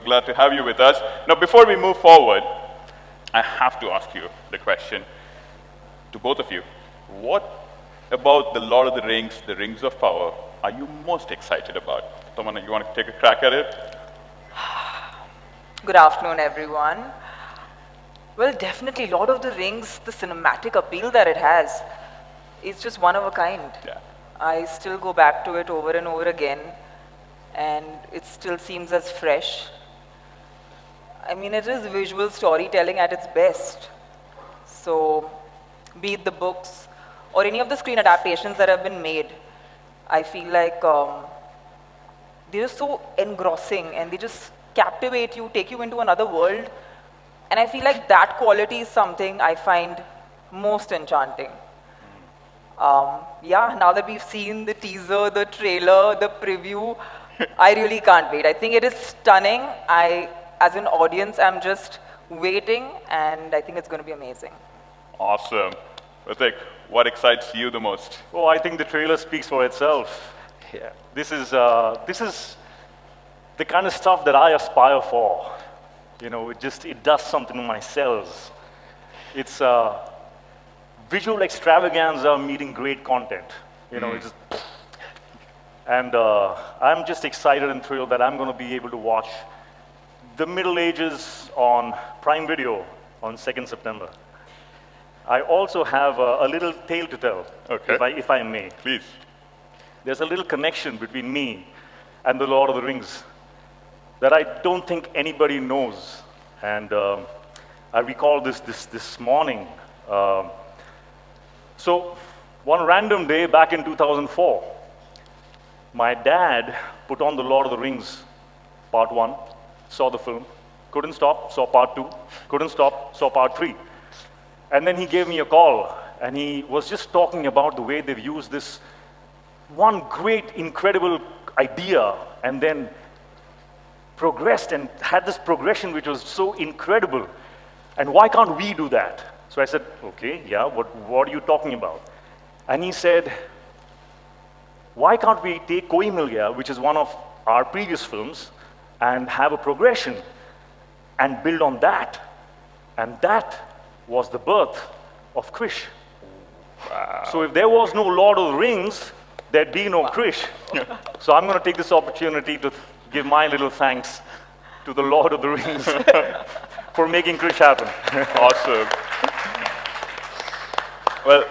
glad to have you with us. Now, before we move forward, I have to ask you the question to both of you. What about the Lord of the Rings, the Rings of Power, are you most excited about? Tamannaah, you want to take a crack at it? Good afternoon, everyone. Well, definitely, Lord of the Rings, the cinematic appeal that it has, is just one of a kind. Yeah. I still go back to it over and over again, and it still seems as fresh. I mean, it is visual storytelling at its best. So, be it the books or any of the screen adaptations that have been made, I feel like they're so engrossing and they just captivate you, take you into another world. And I feel like that quality is something I find most enchanting. Yeah, now that we've seen the teaser, the trailer, the preview, I really can't wait. I think it is stunning. As an audience, I'm just waiting, and I think it's going to be amazing. Awesome. Hrithik, what excites you the most? Oh, I think the trailer speaks for itself. Yeah. This is the kind of stuff that I aspire for. You know, it does something to my cells. It's visual extravaganza meeting great content. You know, I'm just excited and thrilled that I'm going to be able to watch The Middle Ages on Prime Video on 2nd September. I also have a little tale to tell, if I may. Please. There's a little connection between me and the Lord of the Rings that I don't think anybody knows. And I recall this morning. So one random day back in 2004, my dad put on the Lord of the Rings Part 1, saw the film, couldn't stop, saw Part 2, couldn't stop, saw Part 3. And then he gave me a call, and he was just talking about the way they've used this one great, incredible idea, and then progressed and had this progression which was so incredible. And why can't we do that? So I said, okay, yeah, what are you talking about? And he said, why can't we take Koi Mil Gaya, which is one of our previous films, and have a progression and build on that? And that was the birth of Krish. Wow. So if there was no Lord of the Rings, there'd be no Krish. So I'm going to take this opportunity to give my little thanks to the Lord of the Rings for making Krish happen. Awesome. Well,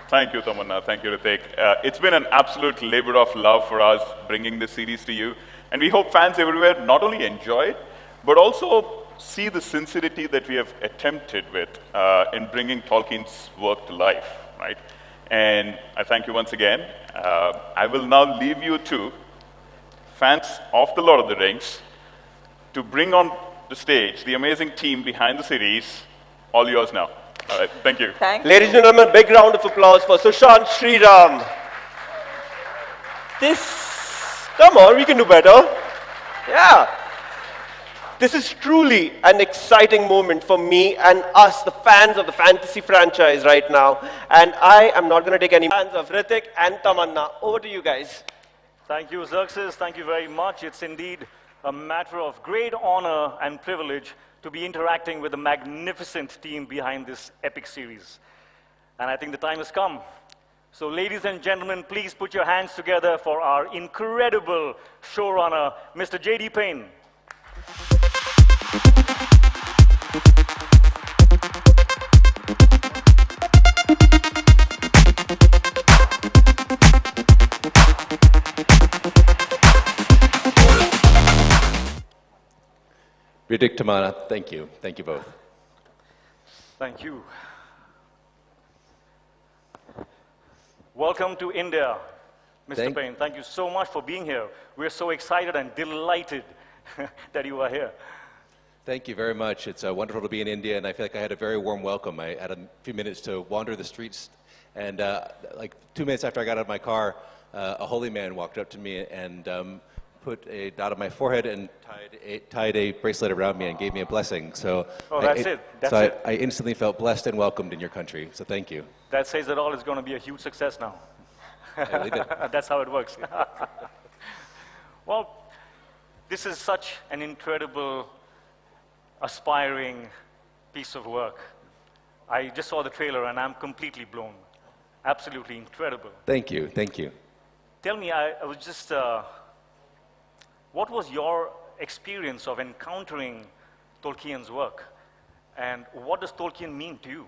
thank you, Tamannaah. Thank you, Hrithik. It's been an absolute labor of love for us bringing this series to you. And we hope fans everywhere not only enjoy it, but also see the sincerity that we have attempted with in bringing Tolkien's work to life, right? And I thank you once again. I will now leave you to fans of The Lord of the Rings to bring on the stage the amazing team behind the series. All yours now. All right, thank you. Thank you. Ladies and gentlemen, big round of applause for Sushant Sriram. Come on, we can do better. Yeah. This is truly an exciting moment for me and us, the fans of the fantasy franchise right now. And I am not going to take any fans of Hrithik and Tamannaah. Over to you guys. Thank you, Xerxes. Thank you very much. It's indeed a matter of great honor and privilege to be interacting with the magnificent team behind this epic series. And I think the time has come. So ladies and gentlemen, please put your hands together for our incredible showrunner, Mr. J.D. Payne. Hrithik, Tamannaah, thank you. Thank you both. Thank you. Welcome to India, Mr. Payne. Thank you so much for being here. We're so excited and delighted that you are here. Thank you very much. It's wonderful to be in India, and I feel like I had a very warm welcome. I had a few minutes to wander the streets, and like 2 minutes after I got out of my car, a holy man walked up to me and put a dot on my forehead and tied a bracelet around me and gave me a blessing. So I instantly felt blessed and welcomed in your country. So thank you. That says it all. It's going to be a huge success now. I believe it. That's how it works. Well, This is such an incredible, aspiring piece of work. I just saw the trailer and I'm completely blown. Absolutely incredible. Thank you, thank you. Tell me, I was just, what was your experience of encountering Tolkien's work? And what does Tolkien mean to you?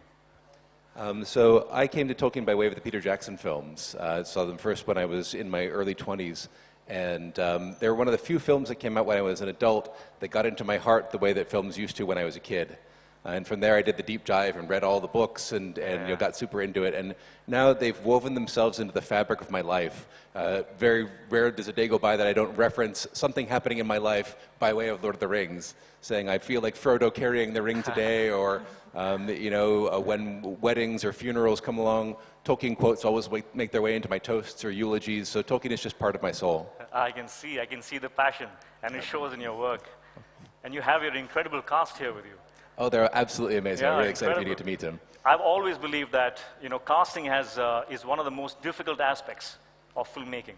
So I came to Tolkien by way of the Peter Jackson films. I saw them first when I was in my early 20s. And they were one of the few films that came out when I was an adult that got into my heart the way that films used to when I was a kid. And from there I did the deep dive and read all the books and you know, got super into it. And now they've woven themselves into the fabric of my life. Very rare does a day go by that I don't reference something happening in my life by way of Lord of the Rings, saying I feel like Frodo carrying the ring today, or you know, when weddings or funerals come along, Tolkien quotes always make their way into my toasts or eulogies. So Tolkien is just part of my soul. I can see the passion, and it shows in your work. And you have your incredible cast here with you. Oh, they're absolutely amazing. Yeah, I'm really excited for you to incredible. get to meet them. I've always believed that, you know, casting is one of the most difficult aspects of filmmaking.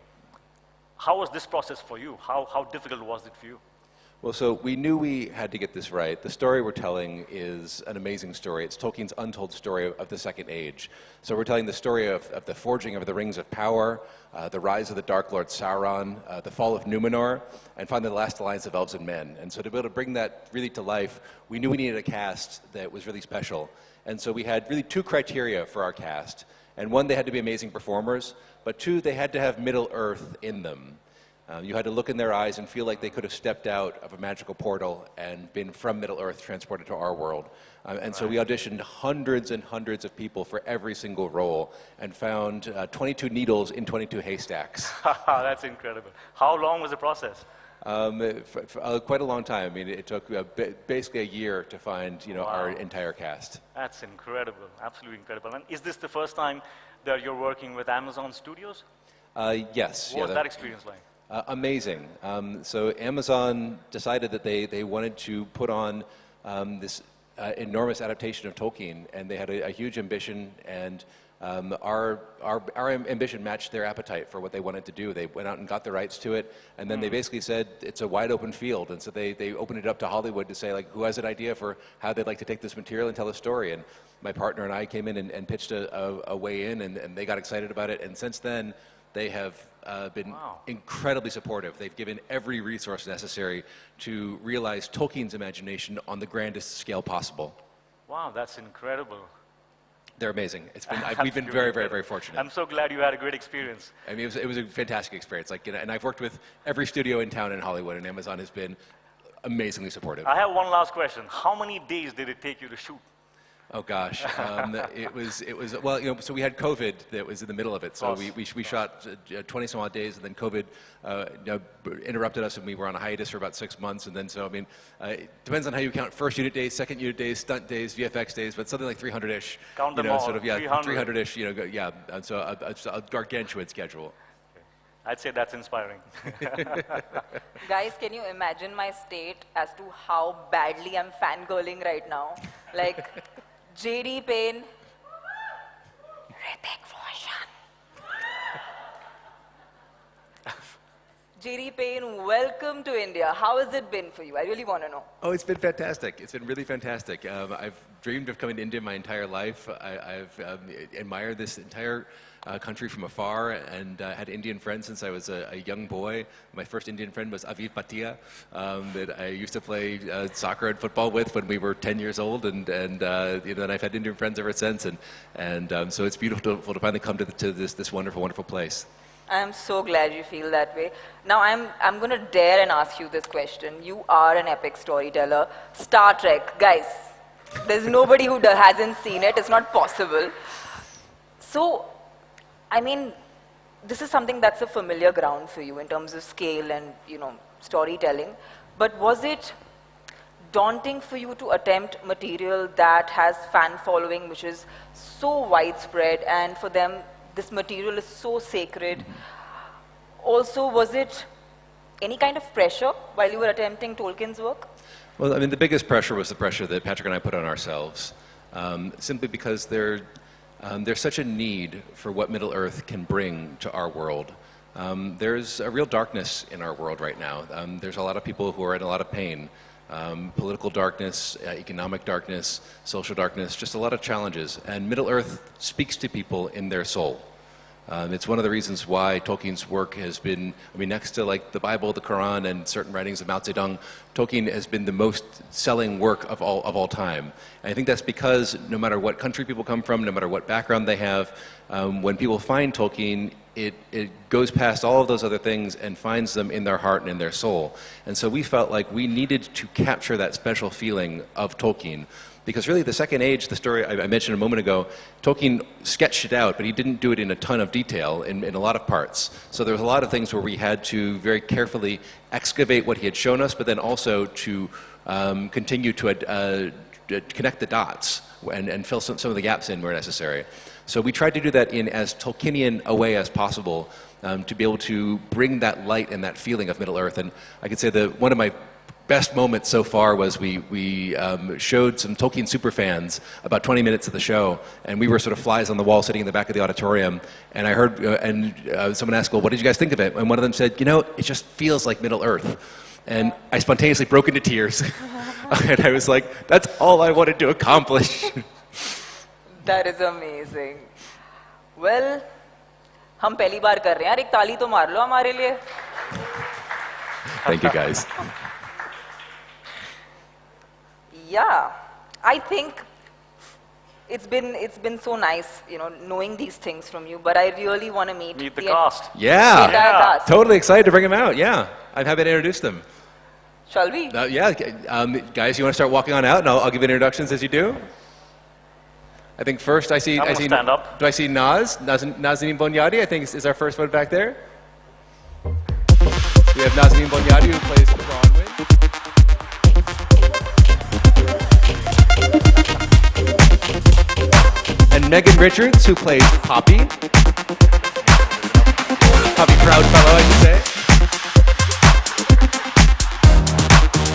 How was this process for you? How difficult was it for you? Well, so we knew we had to get this right. The story we're telling is an amazing story. It's Tolkien's untold story of the Second Age. So we're telling the story of the forging of the Rings of Power, the rise of the Dark Lord Sauron, the fall of Numenor, and finally the last alliance of elves and men. And so to be able to bring that really to life, we knew we needed a cast that was really special. And so we had really two criteria for our cast. And one, they had to be amazing performers, but two, they had to have Middle-earth in them. You had to look in their eyes and feel like they could have stepped out of a magical portal and been from Middle-earth transported to our world. And so we auditioned hundreds and hundreds of people for every single role and found 22 needles in 22 haystacks. That's incredible. How long was the process? For quite a long time. I mean, it took basically a year to find, you know, our entire cast. That's incredible, absolutely incredible. And is this the first time that you're working with Amazon Studios? Yes. What was that experience like? Amazing. So Amazon decided that they wanted to put on this enormous adaptation of Tolkien, and they had a huge ambition, and our ambition matched their appetite for what they wanted to do. They went out and got the rights to it, and then they basically said it's a wide open field, and so they opened it up to Hollywood to say, like, who has an idea for how they'd like to take this material and tell a story. And my partner and I came in and pitched a way in, and they got excited about it, and since then they have been incredibly supportive. They've given every resource necessary to realize Tolkien's imagination on the grandest scale possible. Wow, that's incredible. They're amazing. It's been, we've been very, very, very fortunate. I'm so glad you had a great experience. I mean, it was a fantastic experience. Like, you know, and I've worked with every studio in town in Hollywood, and Amazon has been amazingly supportive. I have one last question. How many days did it take you to shoot? Oh gosh, it was well, you know, so we had COVID that was in the middle of it, so we shot 20 some odd days, and then COVID you know, interrupted us, and we were on a hiatus for about 6 months, and then so I mean, it depends on how you count first unit days, second unit days, stunt days, VFX days, but something like 300-ish. Count them all. Sort of, yeah, 300-ish. You know, yeah, and so a gargantuan schedule. I'd say that's inspiring. Guys, can you imagine my state as to how badly I'm fangirling right now? Like, J.D. Payne, Hrithik Roshan. J.D. Payne, welcome to India. How has it been for you? I really want to know. Oh, it's been fantastic. It's been really fantastic. I've dreamed of coming to India my entire life. I've admired this entire country from afar, and had Indian friends since I was a young boy. My first Indian friend was Aviv Bhatia, that I used to play soccer and football with when we were 10 years old, and you know, and I've had Indian friends ever since, and so it's beautiful to finally come to this wonderful, wonderful place. I'm so glad you feel that way. Now, I'm going to dare and ask you this question. You are an epic storyteller. Star Trek, guys, there's nobody who hasn't seen it. It's not possible. So, I mean, this is something that's a familiar ground for you in terms of scale and, you know, storytelling. But was it daunting for you to attempt material that has fan following, which is so widespread, and for them, this material is so sacred? Also, was it any kind of pressure while you were attempting Tolkien's work? Well, I mean, the biggest pressure was the pressure that Patrick and I put on ourselves, simply because there's such a need for what Middle-earth can bring to our world. there's a real darkness in our world right now. There's a lot of people who are in a lot of pain. Political darkness, economic darkness, social darkness, just a lot of challenges. And Middle-earth speaks to people in their soul. It's one of the reasons why Tolkien's work has been, I mean, next to like the Bible, the Quran, and certain writings of Mao Zedong, Tolkien has been the most selling work of all time. And I think that's because no matter what country people come from, no matter what background they have, when people find Tolkien, it goes past all of those other things and finds them in their heart and in their soul. And so we felt like we needed to capture that special feeling of Tolkien. Because really, the Second Age, the story I mentioned a moment ago, Tolkien sketched it out, but he didn't do it in a ton of detail in a lot of parts. So there was a lot of things where we had to very carefully excavate what he had shown us, but then also to continue to connect the dots and fill some of the gaps in where necessary. So we tried to do that in as Tolkienian a way as possible to be able to bring that light and that feeling of Middle-earth. And I could say that one of my best moment so far was we showed some Tolkien superfans about 20 minutes of the show, and we were sort of flies on the wall sitting in the back of the auditorium, and I heard someone asked, well, what did you guys think of it? And one of them said, you know, it just feels like Middle-earth. And I spontaneously broke into tears. And I was like, that's all I wanted to accomplish. That is amazing. Well, हम पहली बार कर रहे हैं यार, एक ताली तो मार लो हमारे लिए. Thank you, guys. Yeah, I think it's been so nice, you know, knowing these things from you. But I really want to meet Meet the cast. Yeah, entire cast. totally excited to bring them out. Yeah, I'm happy to introduce them. Shall we? Yeah, guys, you want to start walking on out, and I'll give introductions as you do. I think first I see. I'm gonna stand up. Do I see Nazanin Bonyadi? I think is our first one back there. We have Nazanin Bonyadi who plays Bronwyn. And Megan Richards, who plays Poppy. Poppy Proudfellow, I should say.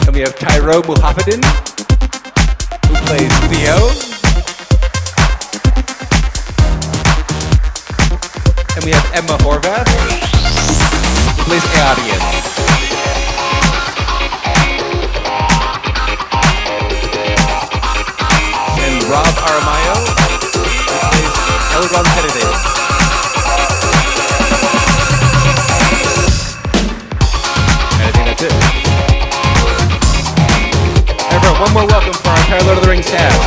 And we have Tyro Muhammedin, who plays Theo. And we have Emma Horvath, who plays Arian. And Rob Aramayo, Elrond Kennedy. And I think that's it. Everyone, one more welcome for our entire Lord of the Rings cast.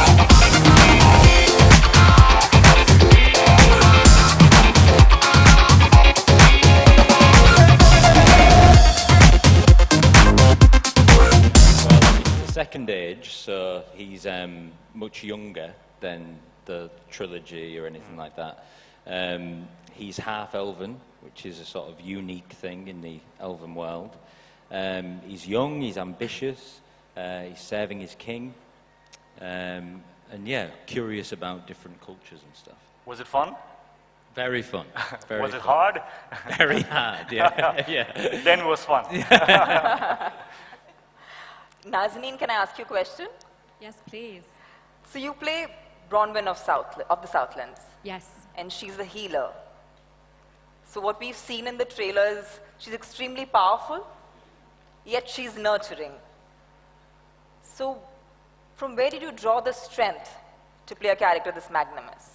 Second age, so he's much younger than the trilogy or anything like that. He's half elven, which is a sort of unique thing in the elven world. He's young, he's ambitious, he's serving his king, and yeah, curious about different cultures and stuff. Was it fun? Very fun. Very Was it fun. hard? Very hard, yeah. Yeah. Then it was fun. Nazanin, can I ask you a question? Yes, please. So you play Bronwyn of the Southlands, Yes. and she's a healer. So what we've seen in the trailers, she's extremely powerful, yet she's nurturing. So from where did you draw the strength to play a character this magnanimous?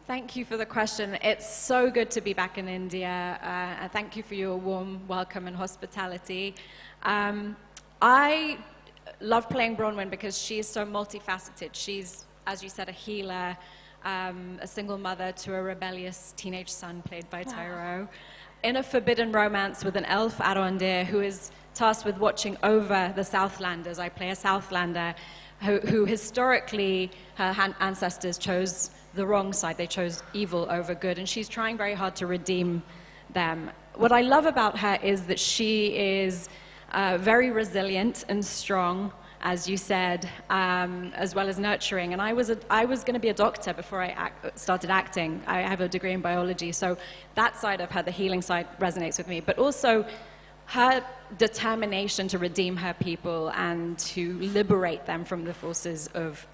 Thank you for the question. It's so good to be back in India, and thank you for your warm welcome and hospitality. I love playing Bronwyn because she is so multifaceted. She's, as you said, a healer, a single mother to a rebellious teenage son played by Tyro, in a forbidden romance with an elf, Arondir, who is tasked with watching over the Southlanders. I play a Southlander who historically, her ancestors chose the wrong side. They chose evil over good, and she's trying very hard to redeem them. What I love about her is that she is very resilient and strong, as you said, as well as nurturing. And I was going to be a doctor before I started acting. I have a degree in biology, so that side of her, the healing side, resonates with me. But also her determination to redeem her people and to liberate them from the forces of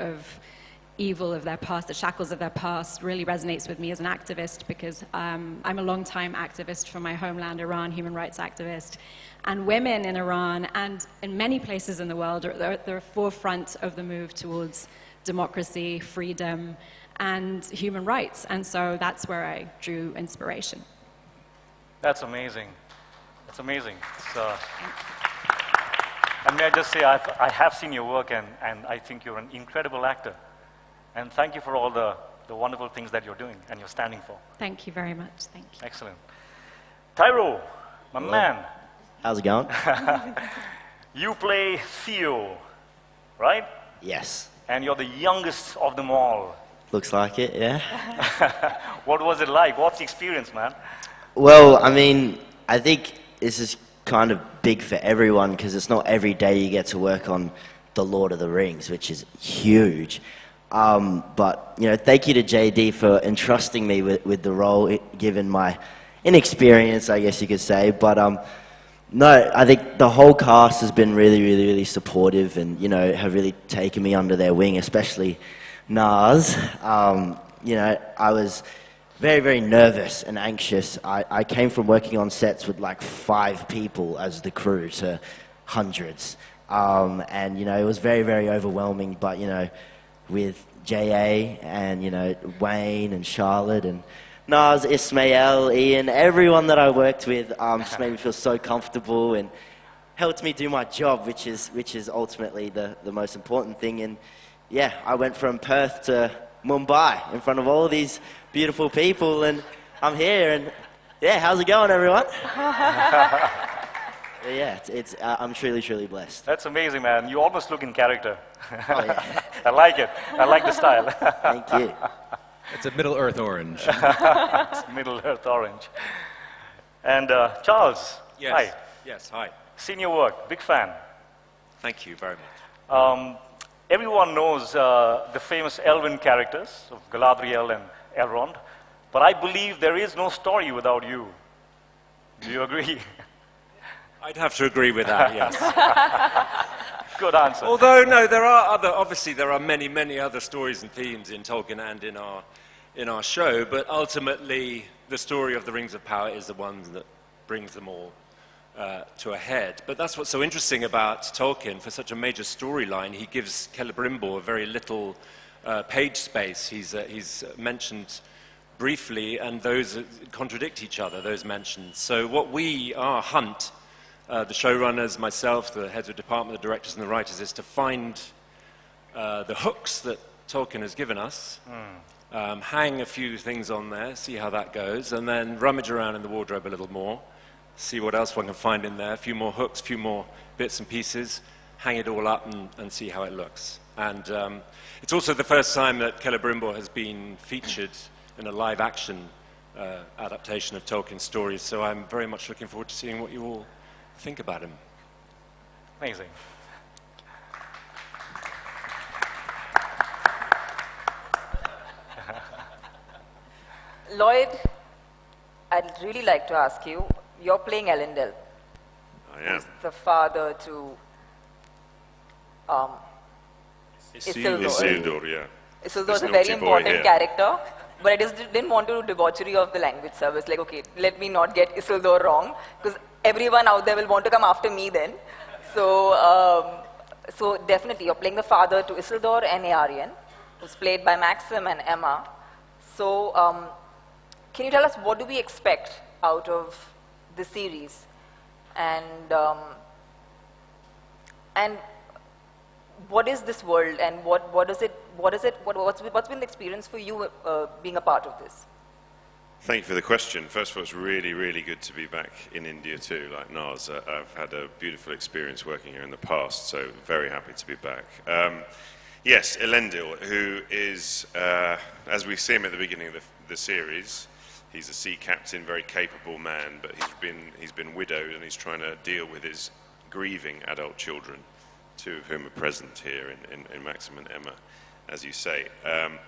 evil of their past, the shackles of their past, really resonates with me as an activist because I'm a long-time activist for my homeland, Iran, human rights activist. And women in Iran and in many places in the world are at the forefront of the move towards democracy, freedom, and human rights. And so that's where I drew inspiration. That's amazing. That's amazing. And may I just say, I have seen your work, and I think you're an incredible actor. And thank you for all the wonderful things that you're doing and you're standing for. Thank you very much. Thank you. Excellent. Tyro, my man. How's it going? You play Theo, right? Yes. And you're the youngest of them all. Looks like it, yeah. What was it like? What's the experience, man? Well, I mean, I think this is kind of big for everyone because it's not every day you get to work on The Lord of the Rings, which is huge. But, you know, thank you to JD for entrusting me with the role, given my inexperience, I guess you could say. But, no, I think the whole cast has been really, really, really supportive and, you know, have really taken me under their wing, especially Naz. You know, I was very, very nervous and anxious. I came from working on sets with like 5 people as the crew to hundreds. And, you know, it was very, very overwhelming. But, you know, with J.A. and, you know, Wayne and Charlotte and Naz, Ismail, Ian, everyone that I worked with just made me feel so comfortable and helped me do my job, which is ultimately the most important thing. And yeah, I went from Perth to Mumbai in front of all these beautiful people, and I'm here. And yeah, how's it going, everyone? Yeah, I'm truly, truly blessed. That's amazing, man. You almost look in character. Oh, yeah. I like it. I like the style. Thank you. It's a Middle Earth orange. It's Middle Earth orange. And Charles, Yes. hi. Yes, hi. Seen your work, big fan. Thank you very much. Everyone knows the famous Elven characters of Galadriel and Elrond, but I believe there is no story without you. Do you agree? I'd have to agree with that, yes. Good answer. Although, no, obviously there are many, many other stories and themes in Tolkien and in our show, but ultimately the story of the Rings of Power is the one that brings them all to a head. But that's what's so interesting about Tolkien. For such a major storyline, he gives Celebrimbor very little page space. He's mentioned briefly, and those contradict each other, those mentions. So what our hunt, the showrunners, myself, the heads of department, the directors and the writers, is to find the hooks that Tolkien has given us, hang a few things on there, see how that goes, and then rummage around in the wardrobe a little more, see what else one can find in there, a few more hooks, a few more bits and pieces, hang it all up and see how it looks. And it's also the first time that Celebrimbor has been featured in a live-action adaptation of Tolkien's stories, so I'm very much looking forward to seeing what you all think about him. Amazing. Lloyd, I'd really like to ask you, you're playing Elendil. I am. Who's the father to Isildur. Isildur, yeah. Isildur's This a very naughty boy important here. character, but I just didn't want to do debauchery of the language service. Like, okay, let me not get Isildur wrong, because everyone out there will want to come after me then. So, so definitely, you're playing the father to Isildur and Eärien, who's played by Maxim and Emma. So, can you tell us what do we expect out of the series, and what is this world, and what's been the experience for you being a part of this? Thank you for the question. First of all, it's really, really good to be back in India too, like Naz. I've had a beautiful experience working here in the past, so very happy to be back. Yes, Elendil, who is, as we see him at the beginning of the series, he's a sea captain, very capable man, but he's been widowed and he's trying to deal with his grieving adult children, 2 of whom are present here in Maxim and Emma, as you say. And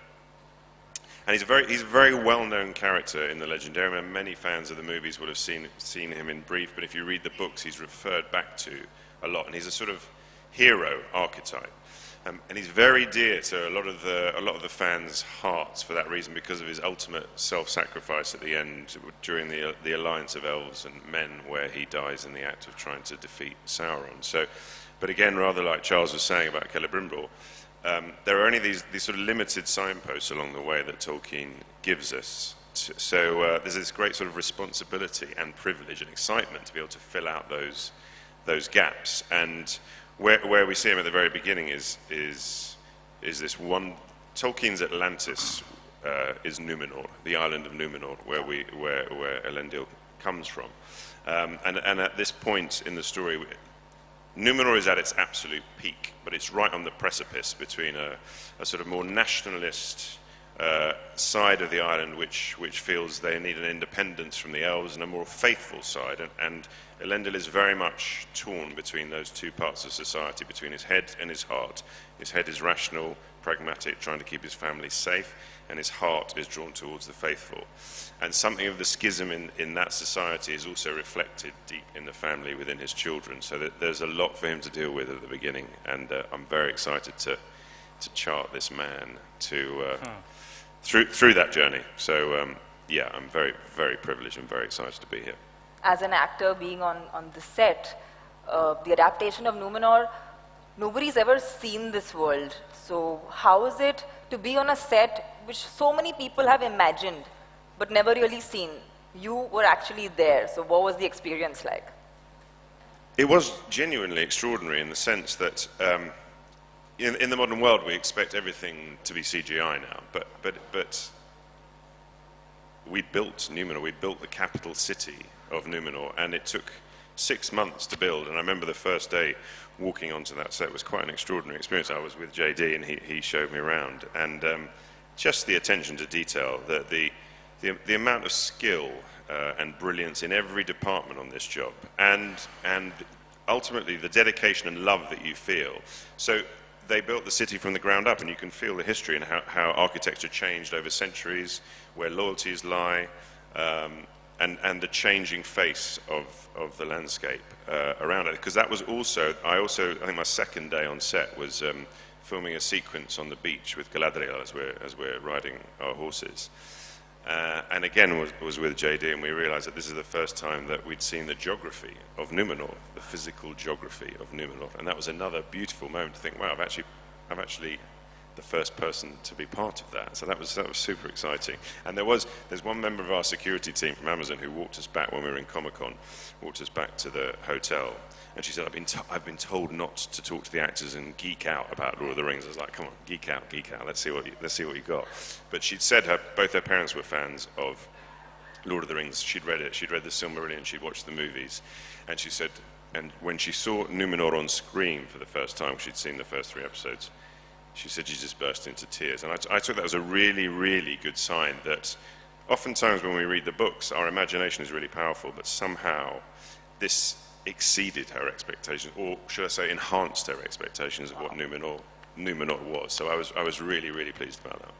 he's a very well-known character in the Legendarium, and many fans of the movies would have seen him in brief, but if you read the books, he's referred back to a lot, and he's a sort of hero archetype. And he's very dear to a lot of the fans' hearts for that reason, because of his ultimate self-sacrifice at the end during the alliance of elves and men, where he dies in the act of trying to defeat Sauron. So, but again, rather like Charles was saying about Celebrimbor, there are only these sort of limited signposts along the way that Tolkien gives us. So there's this great sort of responsibility and privilege and excitement to be able to fill out those gaps. And where we see him at the very beginning is this one. Tolkien's Atlantis is Numenor, the island of Numenor, where Elendil comes from. And at this point in the story, Numenor is at its absolute peak, but it's right on the precipice between a sort of more nationalist side of the island, which feels they need an independence from the elves, and a more faithful side. And Elendil is very much torn between those two parts of society, between his head and his heart. His head is rational, pragmatic, trying to keep his family safe, and his heart is drawn towards the faithful. And something of the schism in that society is also reflected deep in the family within his children, so that there's a lot for him to deal with at the beginning. And I'm very excited to chart this man through that journey. So yeah, I'm very, very privileged and very excited to be here. As an actor being on the set, the adaptation of Numenor, nobody's ever seen this world. So how is it to be on a set which so many people have imagined but never really seen? You were actually there, so what was the experience like? It was genuinely extraordinary in the sense that in the modern world we expect everything to be CGI now, but we built Numenor, we built the capital city of Numenor, and it took 6 months to build. And I remember the first day walking onto that set was quite an extraordinary experience. I was with JD and he showed me around, and just the attention to detail, the amount of skill and brilliance in every department on this job, and ultimately the dedication and love that you feel. So they built the city from the ground up, and you can feel the history and how architecture changed over centuries, where loyalties lie, and the changing face of the landscape around it. Because that was also, I think my second day on set was filming a sequence on the beach with Galadriel as we're riding our horses. And again was with JD, and we realized that this is the first time that we'd seen the geography of Numenor, the physical geography of Numenor. And that was another beautiful moment to think, wow, I'm actually the first person to be part of that. So that was super exciting. And there's one member of our security team from Amazon who walked us back when we were in Comic-Con, walked us back to the hotel. And she said, I've been told not to talk to the actors and geek out about Lord of the Rings. I was like, come on, geek out. Let's see what you got. But she'd said both her parents were fans of Lord of the Rings. She'd read it. She'd read the Silmarillion. She'd watched the movies. And she said, and when she saw Numenor on screen for the first time, she'd seen the first 3 episodes, she said she just burst into tears. And I took that as a really, really good sign that oftentimes when we read the books, our imagination is really powerful, but somehow this exceeded her expectations, or should I say enhanced her expectations of what Numenor was. So I was really, really pleased about that.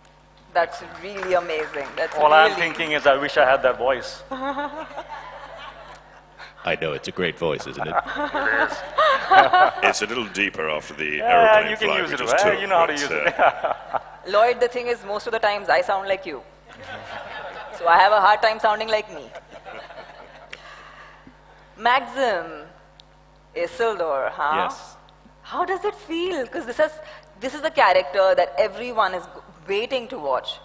That's really amazing. All I'm thinking is I wish I had that voice. I know, it's a great voice, isn't it? It is. It's a little deeper after the aeroplane you can flight use we it, just right? took, You know how to but, use it. Lloyd, the thing is, most of the times I sound like you. So I have a hard time sounding like me. Maxim, Isildur, huh? Yes. How does it feel? Because this is the character that everyone is waiting to watch.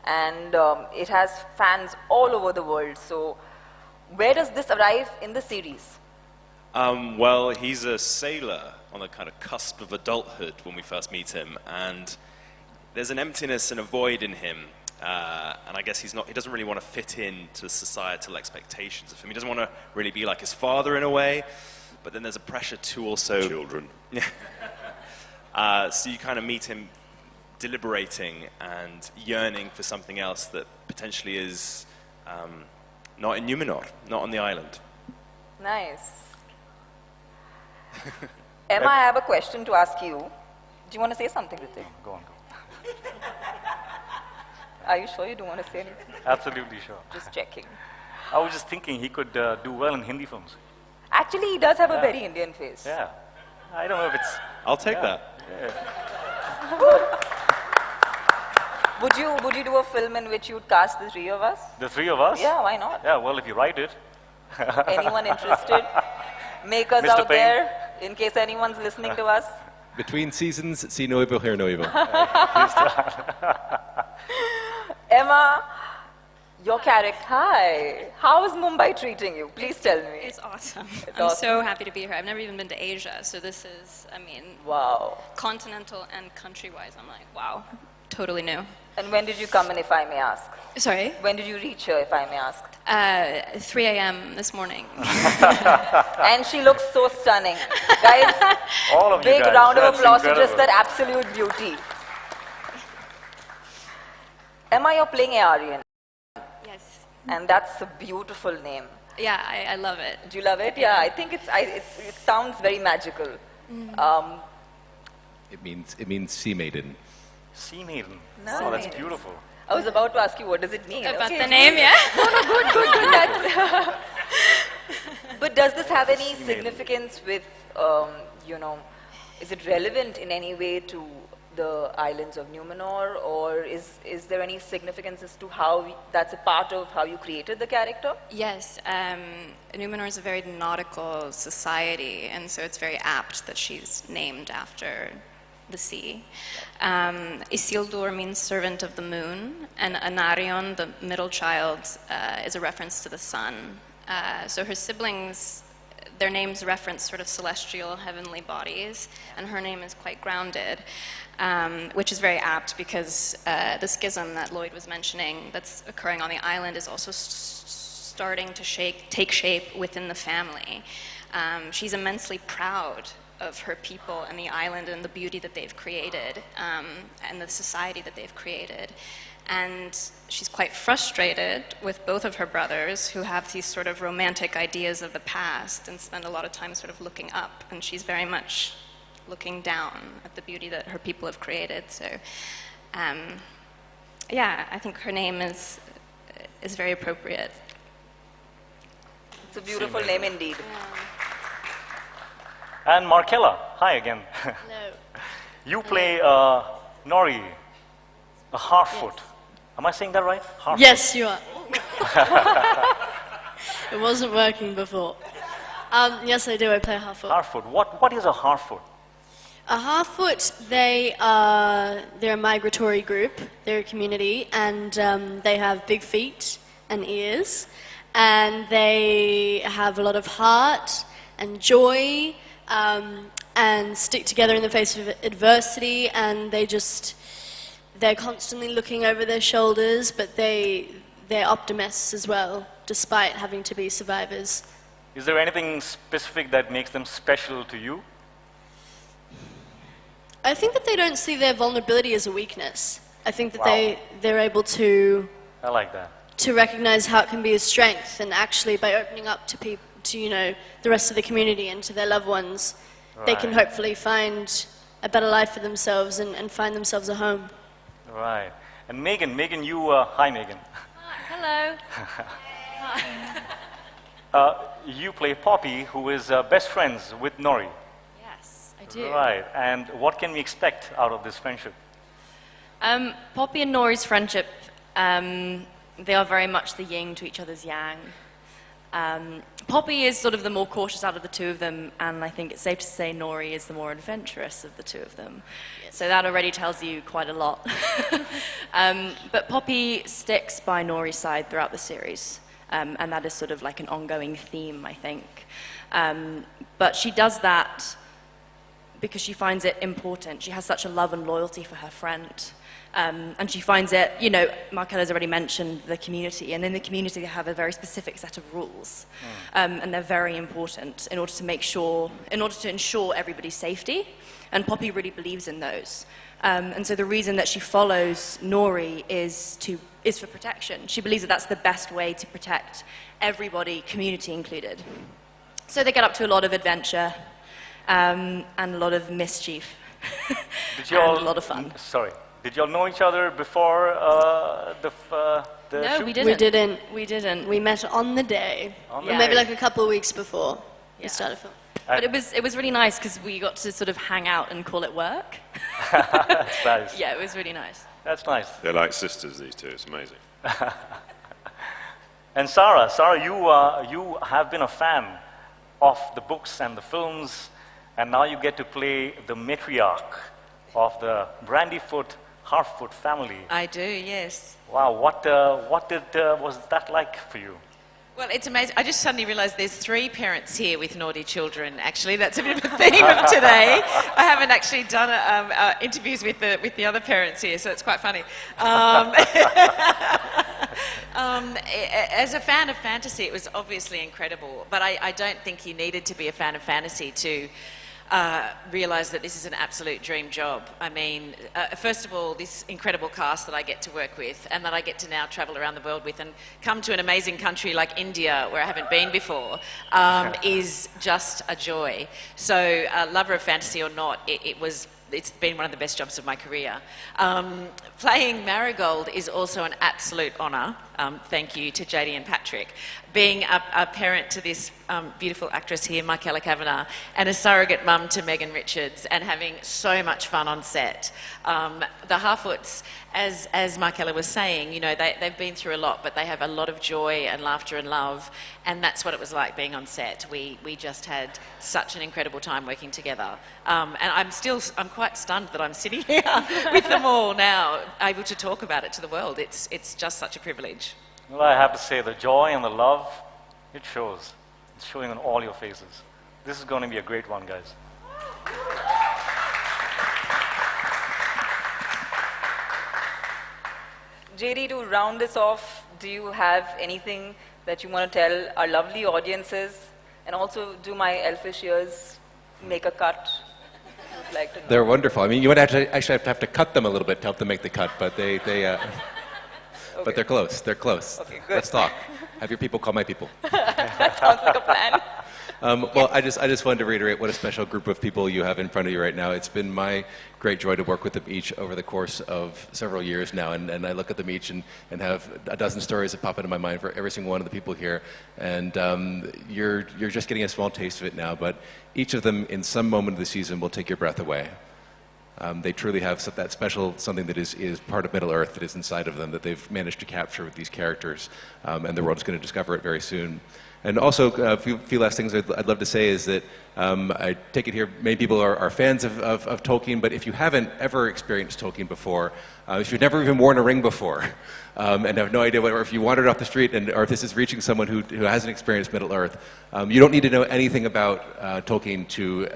And it has fans all over the world. So where does this arrive in the series? Well, he's a sailor on a kind of cusp of adulthood when we first meet him, and there's an emptiness and a void in him, and I guess he doesn't really want to fit in to societal expectations of him. He doesn't want to really be like his father in a way, but then there's a pressure to also... Children. So you kind of meet him deliberating and yearning for something else that potentially is not in Numenor, not on the island. Nice. Emma, I have a question to ask you. Do you want to say something, Hrithik? Go on. Are you sure you don't want to say anything? Absolutely sure. Just checking. I was just thinking he could do well in Hindi films. Actually, he does have a very Indian face. Yeah. I don't know if it's... I'll take that. Yeah. Would you do a film in which you'd cast the three of us? The three of us? Yeah, why not? Yeah, well, if you write it. Anyone interested? Make us Mr. out Payne. there, in case anyone's listening to us. Between seasons, see no evil, hear no evil. Emma, your character. Hi. How is Mumbai treating you? Please tell me. It's awesome. It's I'm awesome. so happy to be here. I've never even been to Asia, so this is, I mean, Wow. continental and country-wise, I'm like, wow, totally new. And when did you come in, if I may ask? Sorry? When did you reach here, if I may ask? 3 a.m. this morning. And she looks so stunning. Guys, All of you big guys, round of that's applause for just incredible. that absolute beauty. Emma, you're playing Aryan, Yes. and that's a beautiful name. Yeah, I love it. Do you love it? Yeah, I think it sounds very magical. It means sea maiden. Sea maiden. Nice. Oh, that's beautiful. I was about to ask you, what does it mean? About Okay. the name, yeah? No, good. That's but does this have any significance with, is it relevant in any way to the islands of Numenor, or is there any significance as to how that's a part of how you created the character? Yes, Numenor is a very nautical society, and so it's very apt that she's named after the sea. Isildur means servant of the moon, and Anarion, the middle child, is a reference to the sun. So her siblings, their names reference sort of celestial, heavenly bodies, and her name is quite grounded, which is very apt because the schism that Lloyd was mentioning that's occurring on the island is also starting to take shape within the family. She's immensely proud of her people and the island and the beauty that they've created and the society that they've created. And she's quite frustrated with both of her brothers who have these sort of romantic ideas of the past and spend a lot of time sort of looking up, and she's very much looking down at the beauty that her people have created. So yeah, I think her name is very appropriate. It's a beautiful name indeed. And Markella, hi again. Hello. You play Nori, a Harfoot. Yes. Am I saying that right? Harfoot. Yes, you are. It wasn't working before. Yes, I do. I play Harfoot. Harfoot. What is a Harfoot? A Harfoot, they're a migratory group. They're a community, and they have big feet and ears, and they have a lot of heart and joy, and stick together in the face of adversity, and they're constantly looking over their shoulders, but they're optimists as well, despite having to be survivors. Is there anything specific that makes them special to you? I think that they don't see their vulnerability as a weakness. I think that Wow. they're able to I like that. recognize how it can be a strength, and actually by opening up to people, to the rest of the community and to their loved ones, they can Right. hopefully find a better life for themselves and find themselves a home. Right. And Megan, you, hi Megan. Hello. You play Poppy, who is best friends with Nori. Yes, I do. Right. And what can we expect out of this friendship? Poppy and Nori's friendship, they are very much the yin to each other's yang. Poppy is sort of the more cautious out of the two of them, and I think it's safe to say Nori is the more adventurous of the two of them. So that already tells you quite a lot. But Poppy sticks by Nori's side throughout the series, and that is sort of like an ongoing theme, I think. But she does that because she finds it important. She has such a love and loyalty for her friend. And she finds it, Markella's already mentioned the community, and in the community they have a very specific set of rules. And they're very important in order to ensure everybody's safety. And Poppy really believes in those. And so the reason that she follows Nori is for protection. She believes that that's the best way to protect everybody, community included. So they get up to a lot of adventure, and a lot of mischief, Did you all, and a lot of fun. Sorry. Did you all know each other before the No, shoot? we didn't. We didn't. We didn't. We met on the day, On or the maybe day. like a couple of weeks before we started filming. But it was really nice because we got to sort of hang out and call it work. That's nice. Yeah, it was really nice. That's nice. They're like sisters, these two. It's amazing. And Sarah, you have been a fan of the books and the films, and now you get to play the matriarch of the Brandyfoot Hartford family. I do, yes. Wow, what was that like for you? Well, it's amazing. I just suddenly realised there's 3 parents here with naughty children. Actually, that's a bit of a theme of today. I haven't actually done interviews with the other parents here, so it's quite funny. As a fan of fantasy, it was obviously incredible, but I don't think you needed to be a fan of fantasy to realise that this is an absolute dream job. I mean, first of all, this incredible cast that I get to work with and that I get to now travel around the world with and come to an amazing country like India, where I haven't been before, is just a joy. So, lover of fantasy or not, it's been one of the best jobs of my career. Playing Marigold is also an absolute honour. Thank you to JD and Patrick. Being a parent to this beautiful actress here, Michaela Kavanagh, and a surrogate mum to Megan Richards, and having so much fun on set. The Harfoots, as Michaela was saying, you know, they've been through a lot, but they have a lot of joy and laughter and love, and that's what it was like being on set. We just had such an incredible time working together. And I'm quite stunned that I'm sitting here with them all now, able to talk about it to the world. It's just such a privilege. Well, I have to say, the joy and the love, it shows. It's showing on all your faces. This is going to be a great one, guys. JD, to round this off, do you have anything that you want to tell our lovely audiences? And also, do my elfish ears make a cut? I'd like to know. They're wonderful. I mean, you would actually have to cut them a little bit to help them make the cut, but but they're close. They're close. Okay, good. Let's talk. Have your people call my people. That sounds like a plan. Well, I just wanted to reiterate what a special group of people you have in front of you right now. It's been my great joy to work with them each over the course of several years now, and I look at them each and have a dozen stories that pop into my mind for every single one of the people here. And you're just getting a small taste of it now, but each of them in some moment of the season will take your breath away. They truly have that special something that is part of Middle-earth that is inside of them that they've managed to capture with these characters, and the world is going to discover it very soon. And also, a few last things I'd love to say is that I take it here, many people are fans of Tolkien, but if you haven't ever experienced Tolkien before, if you've never even worn a ring before, and have no idea or if you wandered off the street, or if this is reaching someone who hasn't experienced Middle-earth, you don't need to know anything about Tolkien to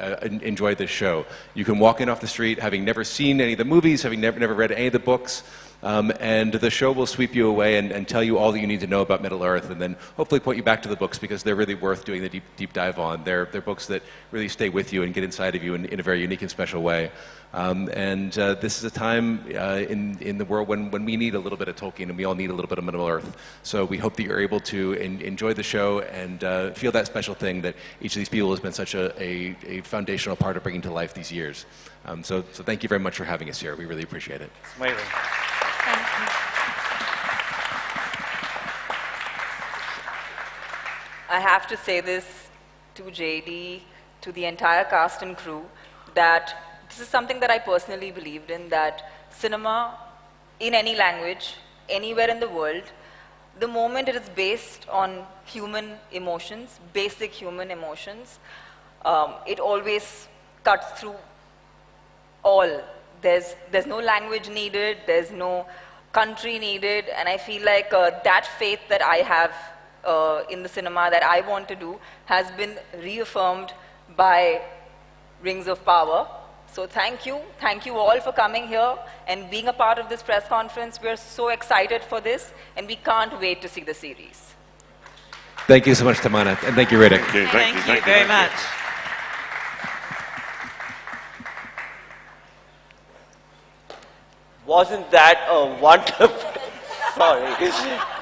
enjoy this show. You can walk in off the street having never seen any of the movies, having never read any of the books, and the show will sweep you away and tell you all that you need to know about Middle-earth, and then hopefully point you back to the books because they're really worth doing the deep dive on. They're books that really stay with you and get inside of you in a very unique and special way. This is a time in the world when we need a little bit of Tolkien and we all need a little bit of Middle-earth. So we hope that you're able to enjoy the show and feel that special thing that each of these people has been such a foundational part of bringing to life these years. So thank you very much for having us here. We really appreciate it. It's amazing. I have to say this to JD, to the entire cast and crew, that this is something that I personally believed in, that cinema, in any language, anywhere in the world, the moment it is based on human emotions, basic human emotions, it always cuts through all. There's no language needed, there's no country needed, and I feel like that faith that I have in the cinema that I want to do has been reaffirmed by Rings of Power. So thank you all for coming here and being a part of this press conference. We're so excited for this and we can't wait to see the series. Thank you so much, Tamannaah, and thank you, Hrithik. Thank you very much. Wasn't that a wonderful... Sorry,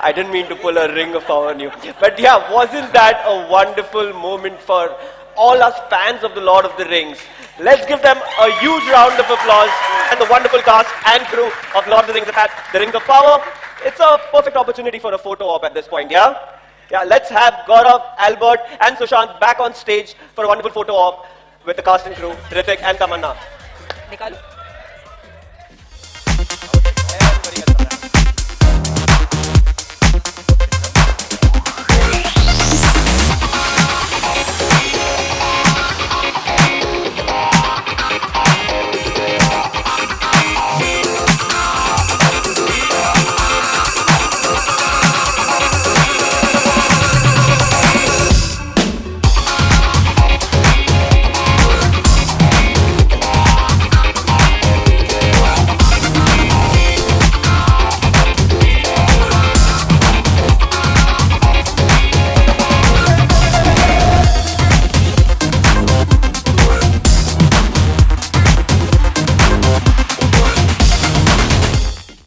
I didn't mean to pull a ring of power on you. But yeah, wasn't that a wonderful moment for all us fans of the Lord of the Rings? Let's give them a huge round of applause and the wonderful cast and crew of Lord of the Rings, the Rings of Power. It's a perfect opportunity for a photo op at this point, yeah? Yeah, let's have Gautam, Albert, and Sushant back on stage for a wonderful photo op with the cast and crew, Hrithik and Tamannaah. Nikalo.